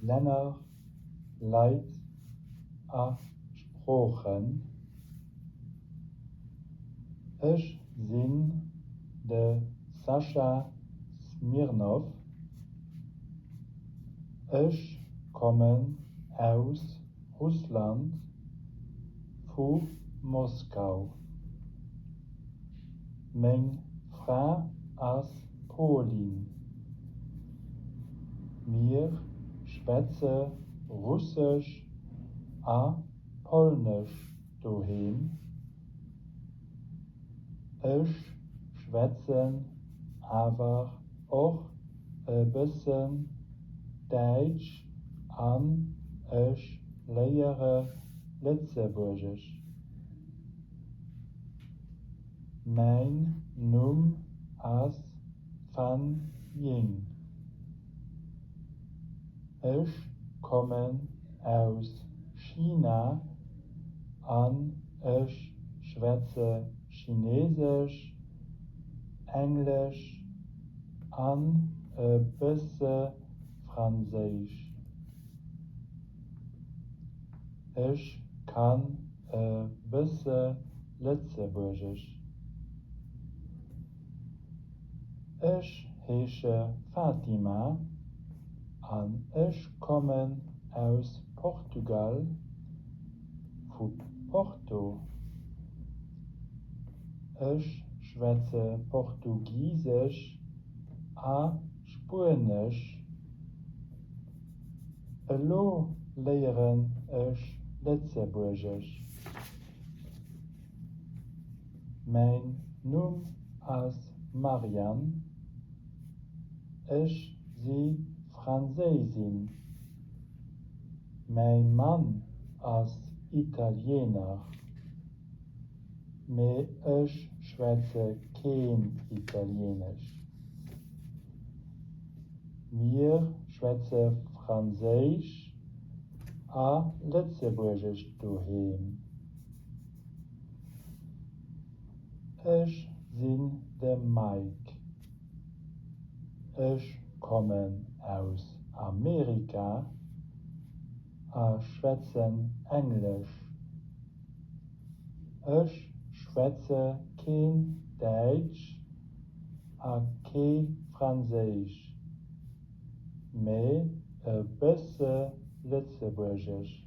Länder, Leid a Sprachen. Ich bin de Sascha Smirnov. Ich komme aus Russland, von Moskau. Meine Frau ist Polin. Wir schwätzen Russisch a Polnisch daheim. Ich schwätze aber auch ein bisschen Deutsch an. Ich lehre Lützeburgisch. Mein Name ist Fan Ying. Ich komme aus China und ich schwätze Chinesisch, Englisch und ein bisschen Französisch. Ich kann ein bisschen Lützeburgisch. Ich heiße Fatima und ich komme aus Portugal, von Porto. Ich schwätze Portugiesisch a Spanisch. Hallo lehren ich Lützeburgisch. Mein Name ist Marianne. Ich bin Französin. Mein Mann ist Italiener. Aber ich schwätze kein Italienisch. Wir schwätzen Französisch a Lützeburgisch daheim. Ich bin der Mike. Ich komme aus Amerika a schwätzen Englisch. Ich schwätze kein Deutsch a kein Französisch, aber ein bisschen Lützeburgisch.